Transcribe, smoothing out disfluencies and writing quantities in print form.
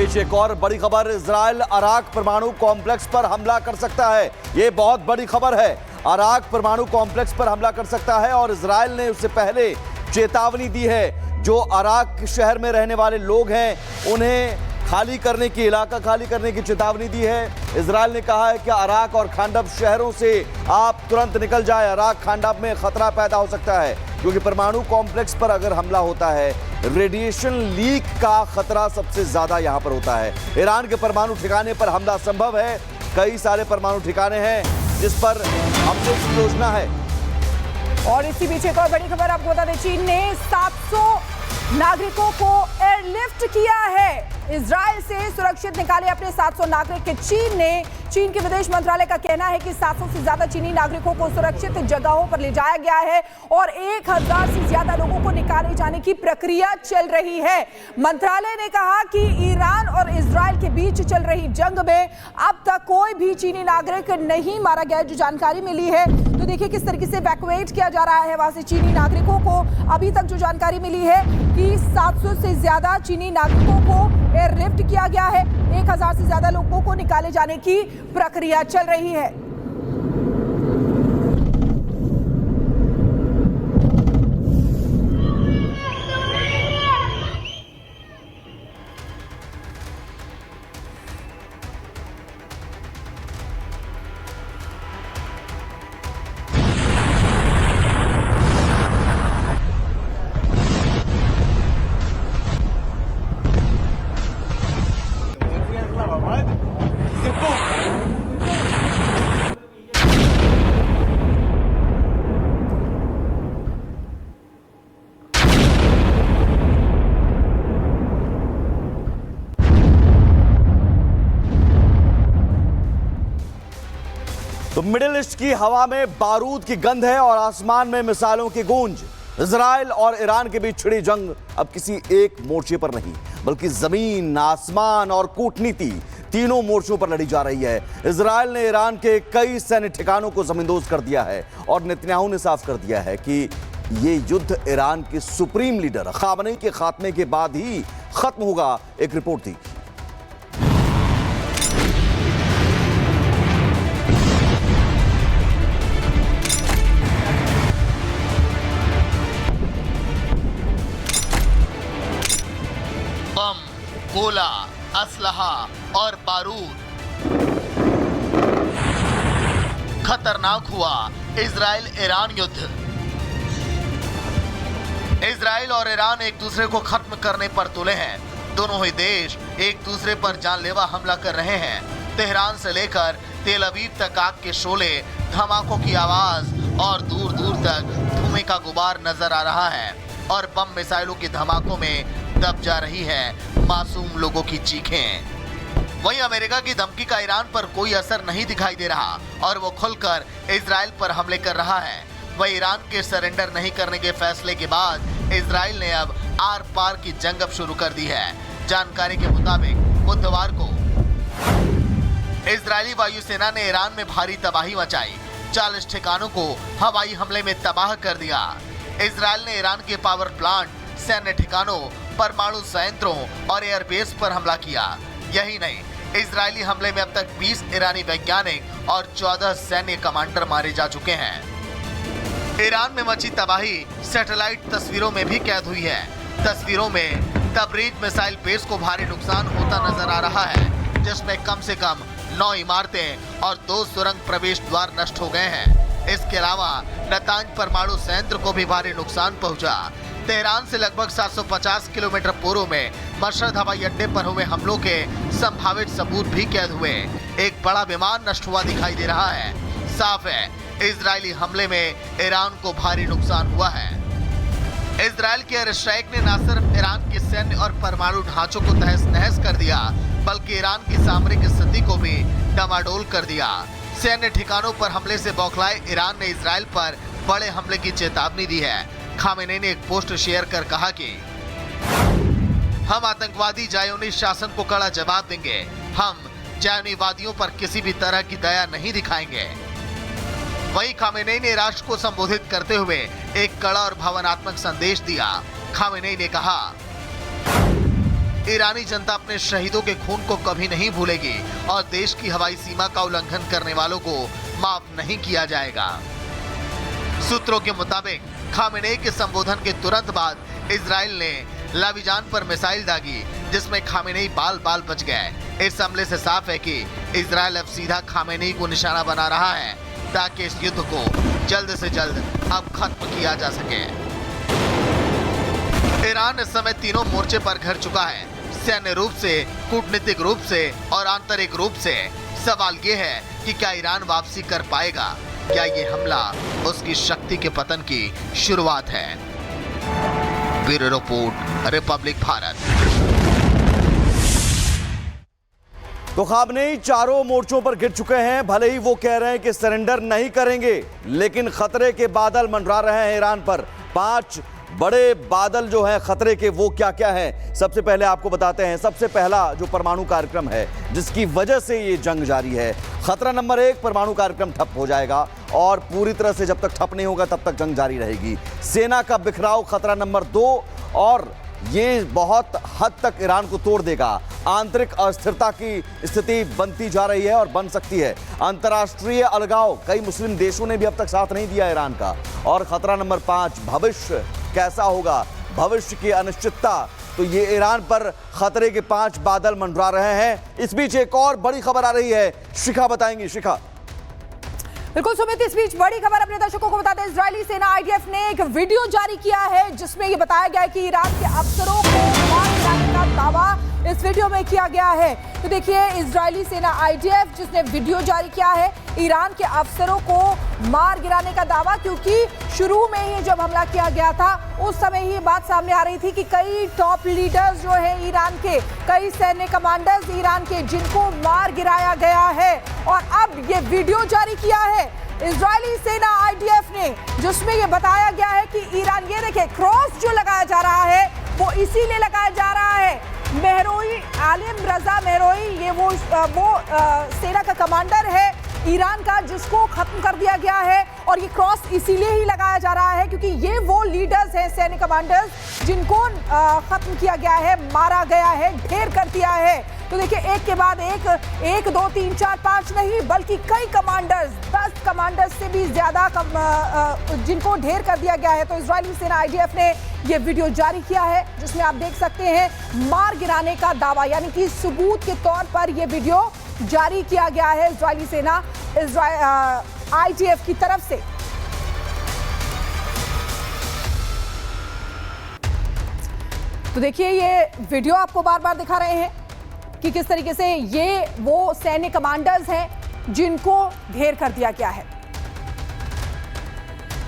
बीच एक और बड़ी खबर, इजराइल अराक परमाणु कॉम्प्लेक्स पर हमला कर सकता है। ये बहुत बड़ी खबर है। अराक परमाणु कॉम्प्लेक्स पर हमला कर सकता है और इजराइल ने उससे पहले चेतावनी दी है। जो अराक शहर में रहने वाले लोग हैं उन्हें इलाका खाली करने की चेतावनी दी है। इजराइल ने कहा है कि अराक और खांडब शहरों से आप तुरंत निकल जाए। अराक खांडब में खतरा पैदा हो सकता है क्योंकि परमाणु कॉम्प्लेक्स पर अगर हमला होता है, रेडिएशन लीक का खतरा सबसे ज्यादा यहां पर होता है। ईरान के परमाणु ठिकाने पर हमला संभव है। कई सारे परमाणु ठिकाने हैं जिस पर हमले की योजना है। और इसी बीच एक और बड़ी खबर आपको बता दें, चीन ने 700 नागरिकों को एयरलिफ्ट किया है। इजराइल से सुरक्षित निकाले अपने 700 नागरिक के चीन के विदेश मंत्रालय का कहना है कि 700 से ज्यादा चीनी नागरिकों को सुरक्षित जगहों पर ले जाया गया है और 1000 से ज्यादा लोगों को निकाले जाने की प्रक्रिया चल रही है। मंत्रालय ने कहा कि ईरान और इजराइल के बीच चल रही जंग में अब तक कोई भी चीनी नागरिक नहीं मारा गया, जो जानकारी मिली है। तो देखिए किस तरीके से इवैक्यूएट किया जा रहा है वहां से चीनी नागरिकों को। अभी तक जो जानकारी मिली है कि 700 से ज्यादा चीनी नागरिकों को एयरलिफ्ट किया गया है। 1000 से ज्यादा लोगों को निकाले जाने की प्रक्रिया चल रही है। तो मिडिल ईस्ट की हवा में बारूद की गंध है और आसमान में मिसाइलों की गूंज। इजराइल और ईरान के बीच छिड़ी जंग अब किसी एक मोर्चे पर नहीं, बल्कि जमीन, आसमान और कूटनीति तीनों मोर्चों पर लड़ी जा रही है। इजराइल ने ईरान के कई सैन्य ठिकानों को जमींदोज कर दिया है और नेतन्याहू ने साफ कर दिया है कि ये युद्ध ईरान के सुप्रीम लीडर खामनेई के खात्मे के बाद ही खत्म होगा। एक रिपोर्ट थी। बम, गोला, असलहा और बारूद। खतरनाक हुआ इजराइल ईरान युद्ध। इजराइल और ईरान एक दूसरे को खत्म करने पर तुले हैं। दोनों ही देश एक दूसरे पर जानलेवा हमला कर रहे हैं। तेहरान से लेकर तेल अवीव तक आग के शोले, धमाकों की आवाज और दूर दूर तक धुएं का गुबार नजर आ रहा है और बम मिसाइलों के धमाकों में दब जा रही है मासूम लोगों की चीखें। वहीं अमेरिका की धमकी का ईरान पर कोई असर नहीं दिखाई दे रहा और वो खुलकर इजराइल पर हमले कर रहा है। वहीं ईरान के सरेंडर नहीं करने के फैसले के बाद इजराइल ने अब आर पार की जंग अब शुरू कर दी है। जानकारी के मुताबिक बुधवार को इजरायली वायुसेना ने ईरान में भारी तबाही मचाई। 40 ठिकानों को हवाई हमले में तबाह कर दिया। इजराइल ने ईरान के पावर प्लांट, सैन्य ठिकानों, परमाणु संयंत्रों और एयरबेस पर हमला किया। यही नहीं, इजरायली हमले में अब तक 20 ईरानी वैज्ञानिक और 14 सैन्य कमांडर मारे जा चुके हैं। ईरान में मची तबाही सैटेलाइट तस्वीरों में भी कैद हुई है। तस्वीरों में तबरीज मिसाइल बेस को भारी नुकसान होता नजर आ रहा है, जिसमें कम से कम 9 इमारतें और 2 सुरंग प्रवेश द्वार नष्ट हो गए हैं। इसके अलावा नतांज परमाणु संयंत्र को भी भारी नुकसान पहुंचा। तेहरान से लगभग 750 किलोमीटर पूर्व में मशहद हवाई अड्डे पर हुए हमलों के संभावित सबूत भी कैद हुए। एक बड़ा विमान नष्ट हुआ दिखाई दे रहा है। साफ है, इजरायली हमले में ईरान को भारी नुकसान हुआ है। इजराइल के एयर स्ट्राइक ने न सिर्फ ईरान के सैन्य और परमाणु ढांचों को तहस नहस कर दिया, बल्कि ईरान की सामरिक स्थिति को भी डमाडोल कर दिया। सैन्य ठिकानों पर हमले से बौखलाए ईरान ने इजराइल पर बड़े हमले की चेतावनी दी है। खामेनेई ने एक पोस्ट शेयर कर कहा कि हम आतंकवादी ज़ायोनिस्ट शासन को कड़ा जवाब देंगे। हम ज़ायोनीवादियों पर किसी भी तरह की दया नहीं दिखाएंगे। वहीं खामेनेई ने राष्ट्र को संबोधित करते हुए एक कड़ा और भावनात्मक संदेश दिया। खामेनेई ने कहा, ईरानी जनता अपने शहीदों के खून को कभी नहीं भूलेगी और देश की हवाई सीमा का उल्लंघन करने वालों को माफ नहीं किया जाएगा। सूत्रों के मुताबिक खामेनेई के संबोधन के तुरंत बाद इजराइल ने लाविजान पर मिसाइल दागी, जिसमें खामेनेई बाल बाल बच गए। इस हमले से साफ है कि इजराइल अब सीधा खामेनेई को निशाना बना रहा है ताकि इस युद्ध को जल्द से जल्द अब खत्म किया जा सके। ईरान इस समय तीनों मोर्चे पर घर चुका है, सैन्य रूप से, कूटनीतिक रूप से और आंतरिक रूप से। सवाल ये है कि क्या ईरान वापसी कर पाएगा? क्या ये हमला उसकी शक्ति के पतन की शुरुआत है? Bureau report, Republic Bharat. तो खामेनेई चारों मोर्चों पर गिर चुके हैं। भले ही वो कह रहे हैं कि सरेंडर नहीं करेंगे, लेकिन खतरे के बादल मंडरा रहे हैं ईरान पर। 5 बड़े बादल जो हैं खतरे के, वो क्या क्या हैं, सबसे पहले आपको बताते हैं। सबसे पहला जो परमाणु कार्यक्रम है, जिसकी वजह से ये जंग जारी है। खतरा नंबर 1, परमाणु कार्यक्रम ठप हो जाएगा और पूरी तरह से जब तक ठप नहीं होगा तब तक जंग जारी रहेगी। सेना का बिखराव खतरा नंबर 2, और ये बहुत हद तक ईरान को तोड़ देगा। आंतरिक अस्थिरता की स्थिति बनती जा रही है और बन सकती है। अंतर्राष्ट्रीय अलगाव, कई मुस्लिम देशों ने भी अब तक साथ नहीं दिया ईरान का। और खतरा नंबर 5, भविष्य कैसा होगा, भविष्य की अनिश्चितता। तो ये ईरान पर खतरे के 5 बादल मंडरा रहे हैं। इस बीच एक और बड़ी खबर आ रही है, शिखा बताएंगी। शिखा। बिल्कुल सुमित, इस बीच बड़ी खबर अपने दर्शकों को बताते हैं। इजरायली सेना आईडीएफ ने एक वीडियो जारी किया है जिसमें ये बताया गया है कि ईरान के अफसरों को मार गिराने का दावा इस वीडियो में किया गया है। तो देखिए, इजरायली सेना आईडीएफ जिसने वीडियो जारी किया है ईरान के अफसरों को मार गिराने का दावा, क्योंकि शुरू में ही जब हमला किया गया था उस समय ही बात सामने आ रही थी कि कई टॉप लीडर्स जो है ईरान के, कई सैन्य कमांडर्स ईरान के, जिनको मार गिराया गया है। और अब ये वीडियो जारी किया है इजरायली सेना आईडीएफ ने, जिसमें ये बताया गया है कि ईरान, ये देखिए क्रॉस जो लगाया जा रहा है वो इसीलिए लगाया जा रहा है। मेहरोई, आलिम रजा मेहरोई, ये वो सेना का कमांडर है ईरान का, जिसको खत्म कर दिया गया है। और ये क्रॉस इसीलिए ही लगाया जा रहा है क्योंकि ये वो लीडर्स हैं, सैन्य कमांडर्स, जिनको खत्म किया गया है, मारा गया है, ढेर कर दिया है। तो देखिए, एक के बाद एक, 1 2 3 4 5 नहीं बल्कि कई कमांडर्स, 10 कमांडर्स से भी ज्यादा जिनको ढेर कर दिया गया है। तो इजरायली सेना आईडीएफ ने ये वीडियो जारी किया है जिसमें आप देख सकते हैं मार गिराने का दावा, यानी कि सबूत के तौर पर यह वीडियो जारी किया गया है इजरायली सेना आईडीएफ की तरफ से। तो देखिए, ये वीडियो आपको बार बार दिखा रहे हैं कि किस तरीके से ये वो सैन्य कमांडर्स हैं जिनको ढेर कर दिया गया है।